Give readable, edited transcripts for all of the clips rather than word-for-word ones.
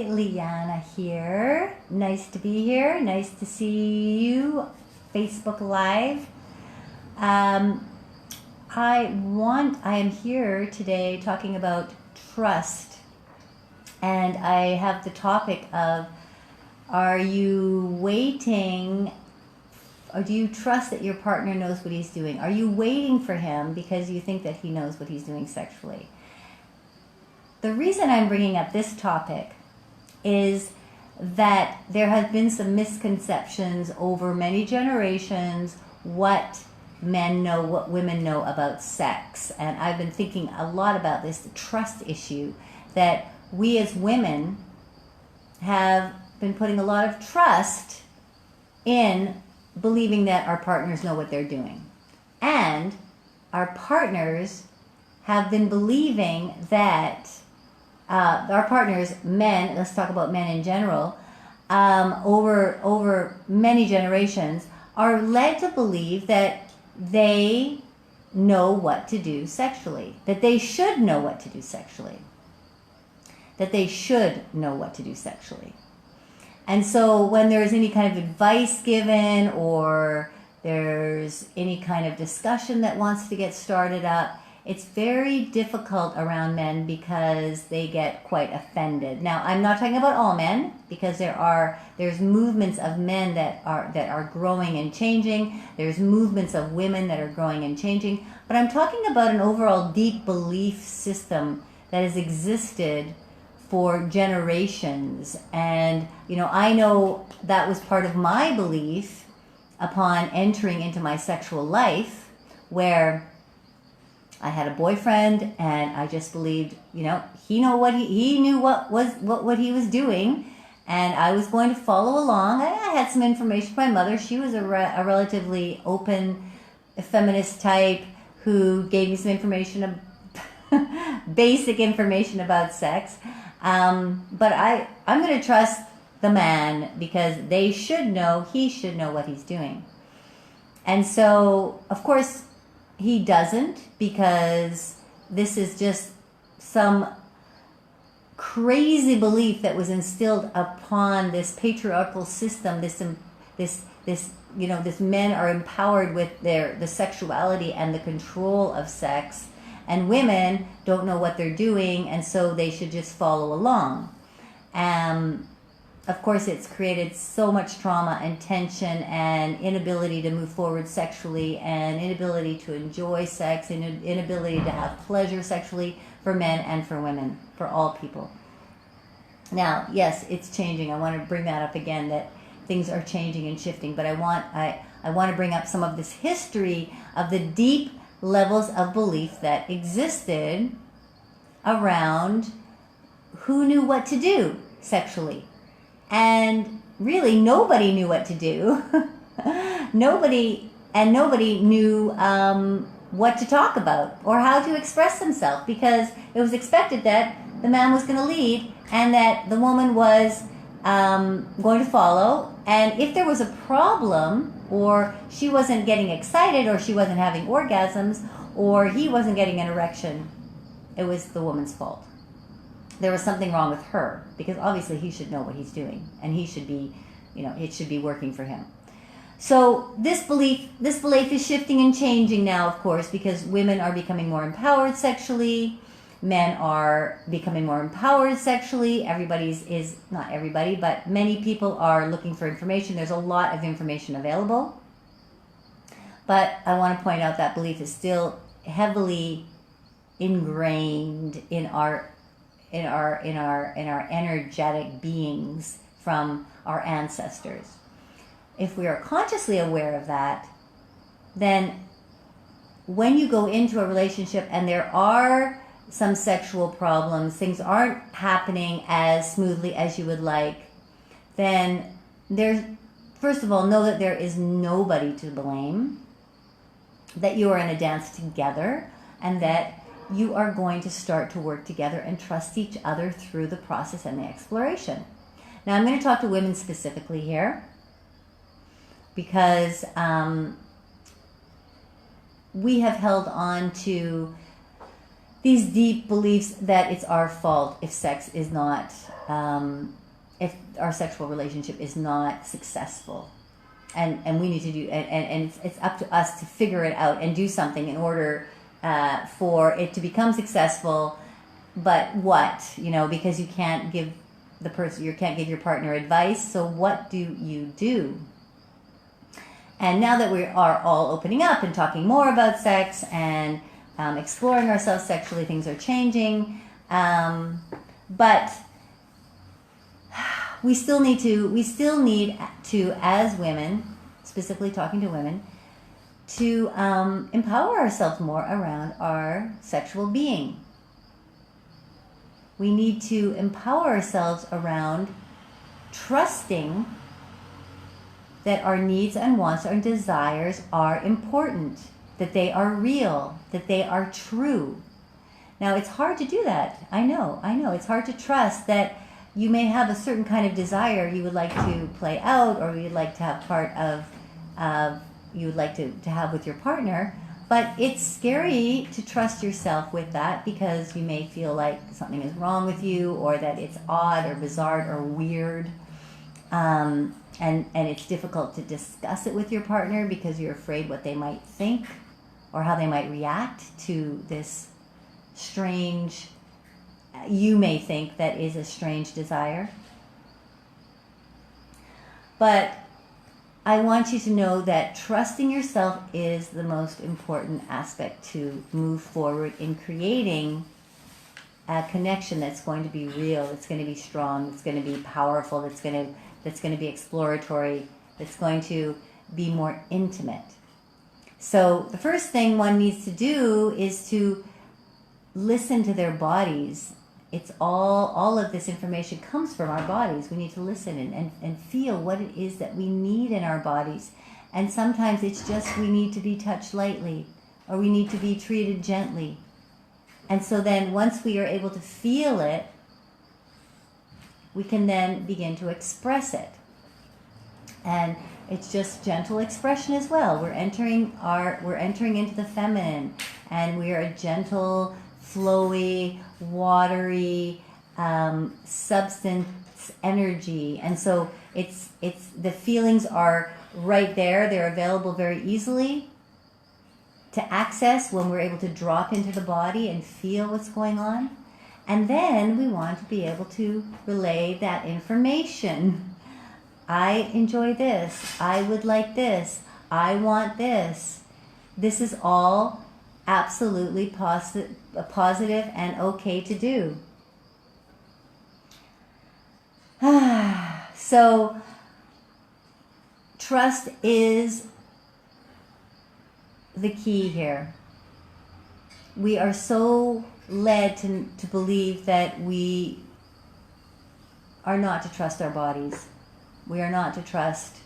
Hi, Liana here. Nice to be here. Nice to see you. Facebook Live. I am here today talking about trust. And I have the topic of, are you waiting, or do you trust that your partner knows what he's doing? Are you waiting for him because you think that he knows what he's doing sexually? The reason I'm bringing up this topic is that there have been some misconceptions over many generations what men know, what women know about sex. And I've been thinking a lot about this, the trust issue, that we as women have been putting a lot of trust in believing that our partners know what they're doing. And our partners have been believing that our partners, men, let's talk about men in general, over many generations, are led to believe that they know what to do sexually, that they should know what to do sexually, that they should know what to do sexually. And so when there's any kind of advice given or there's any kind of discussion that wants to get started up, it's very difficult around men because they get quite offended. Now, I'm not talking about all men, because there's movements of men that are growing and changing. There's movements of women that are growing and changing. But I'm talking about an overall deep belief system that has existed for generations. And, I know that was part of my belief upon entering into my sexual life, where I had a boyfriend, and I just believed, he knew what he was doing, and I was going to follow along. I had some information from my mother. She was a relatively open, feminist type who gave me some information, basic information about sex. But I'm going to trust the man because he should know what he's doing. And so, of course, he doesn't, because this is just some crazy belief that was instilled upon this patriarchal system. This men are empowered with the sexuality and the control of sex, and women don't know what they're doing, and so they should just follow along. Of course, it's created so much trauma and tension and inability to move forward sexually, and inability to enjoy sex, and inability to have pleasure sexually for men and for women, for all people. Now, yes, it's changing. I want to bring that up again, that things are changing and shifting, but I want to bring up some of this history of the deep levels of belief that existed around who knew what to do sexually. And really, nobody knew what to do. Nobody knew what to talk about or how to express themselves, because it was expected that the man was going to lead and that the woman was going to follow. And if there was a problem, or she wasn't getting excited, or she wasn't having orgasms, or he wasn't getting an erection, it was the woman's fault. There was something wrong with her, because obviously he should know what he's doing, and he should be, it should be working for him. So this belief is shifting and changing now, of course, because women are becoming more empowered sexually, men are becoming more empowered sexually. Not everybody, but many people are looking for information. There's a lot of information available. But I want to point out that belief is still heavily ingrained in our energetic beings from our ancestors. If we are consciously aware of that, then when you go into a relationship and there are some sexual problems, things aren't happening as smoothly as you would like, then first of all, know that there is nobody to blame, that you are in a dance together, and that you are going to start to work together and trust each other through the process and the exploration. Now, I'm going to talk to women specifically here, because we have held on to these deep beliefs that it's our fault if sex is not, if our sexual relationship is not successful. And we need to do, and it's up to us to figure it out and do something in order for it to become successful. But what, because you can't give you can't give your partner advice. So what do you do? And now that we are all opening up and talking more about sex and exploring ourselves sexually, things are changing. But we still need to, as women, specifically talking to women, to empower ourselves more around our sexual being. We need to empower ourselves around trusting that our needs and wants and desires are important, that they are real, that they are true. Now, it's hard to do that. I know. It's hard to trust that you may have a certain kind of desire you would like to play out, or you'd like to have part of, you would like to have with your partner. But it's scary to trust yourself with that, because you may feel like something is wrong with you, or that it's odd or bizarre or weird. And it's difficult to discuss it with your partner because you're afraid what they might think or how they might react to this strange, you may think that is a strange desire. But I want you to know that trusting yourself is the most important aspect to move forward in creating a connection that's going to be real, that's going to be strong, that's going to be powerful, that's going to be exploratory, that's going to be more intimate. So the first thing one needs to do is to listen to their bodies. It's all of this information comes from our bodies. We need to listen and feel what it is that we need in our bodies. And sometimes it's just we need to be touched lightly, or we need to be treated gently. And so then once we are able to feel it, we can then begin to express it. And it's just gentle expression as well. We're entering into the feminine, and we are a gentle, flowy, watery substance energy. And so it's the feelings are right there. They're available very easily to access when we're able to drop into the body and feel what's going on. And then we want to be able to relay that information. I enjoy this. I would like this. I want this. This is all absolutely positive and okay to do. So, trust is the key here. We are so led to believe that we are not to trust our bodies. We are not to trust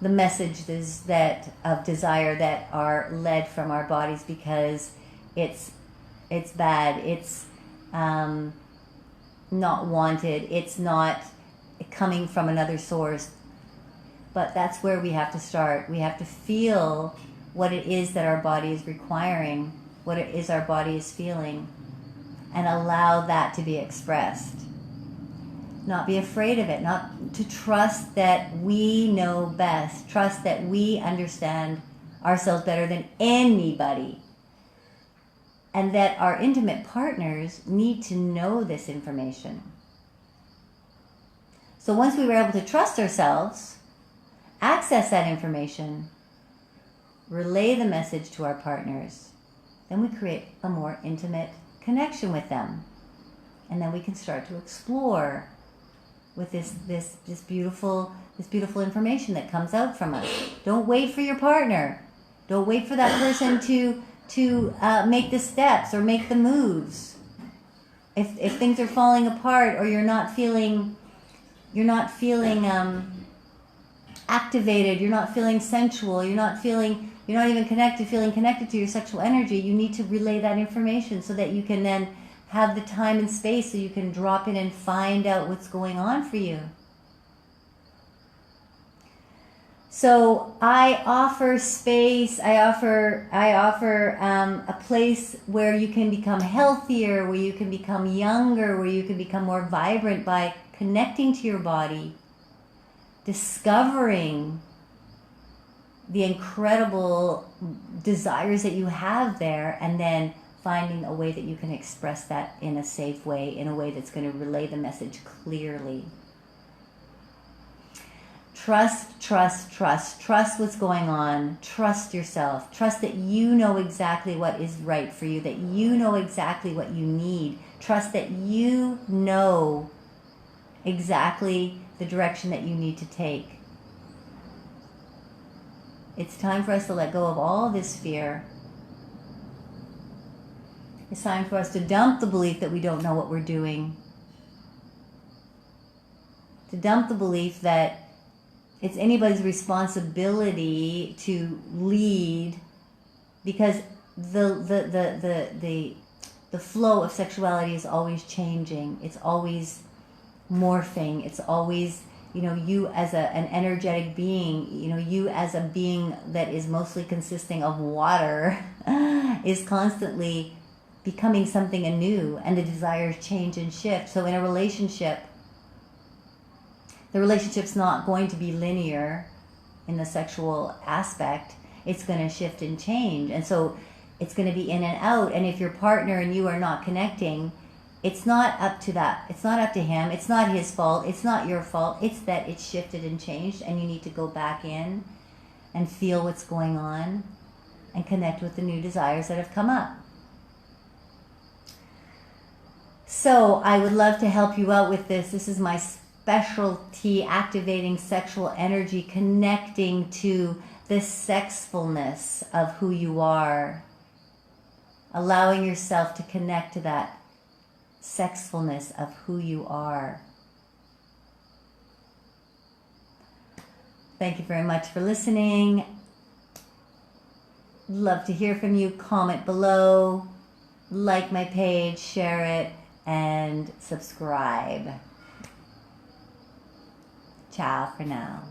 the messages that of desire that are led from our bodies, because it's bad, it's not wanted, it's not coming from another source. But that's where we have to start. We have to feel what it is that our body is requiring, what it is our body is feeling, and allow that to be expressed. Not be afraid of it, not to trust that we know best, trust that we understand ourselves better than anybody, and that our intimate partners need to know this information. So once we were able to trust ourselves, access that information, relay the message to our partners, then we create a more intimate connection with them. And then we can start to explore with this beautiful information that comes out from us. Don't wait for your partner. Don't wait for that person to make the steps or make the moves. If things are falling apart, or you're not feeling activated, you're not feeling sensual, you're not even feeling connected to your sexual energy, you need to relay that information so that you can then have the time and space so you can drop in and find out what's going on for you. So I offer space, I offer a place where you can become healthier, where you can become younger, where you can become more vibrant by connecting to your body, discovering the incredible desires that you have there, and then finding a way that you can express that in a safe way, in a way that's going to relay the message clearly. Trust, trust, trust. Trust what's going on. Trust yourself. Trust that you know exactly what is right for you, that you know exactly what you need. Trust that you know exactly the direction that you need to take. It's time for us to let go of all this fear. It's time for us to dump the belief that we don't know what we're doing. To dump the belief that it's anybody's responsibility to lead, because the flow of sexuality is always changing. It's always morphing. It's always, you as an energetic being, you as a being that is mostly consisting of water is constantly becoming something anew, and the desires change and shift. So in a relationship, the relationship's not going to be linear in the sexual aspect. It's going to shift and change. And so it's going to be in and out. And if your partner and you are not connecting, it's not up to that. It's not up to him. It's not his fault. It's not your fault. It's that it's shifted and changed, and you need to go back in and feel what's going on and connect with the new desires that have come up. So I would love to help you out with this. This is my specialty, activating sexual energy, connecting to the sexfulness of who you are, allowing yourself to connect to that sexfulness of who you are. Thank you very much for listening. Love to hear from you. Comment below, like my page, share it, and subscribe. Ciao for now.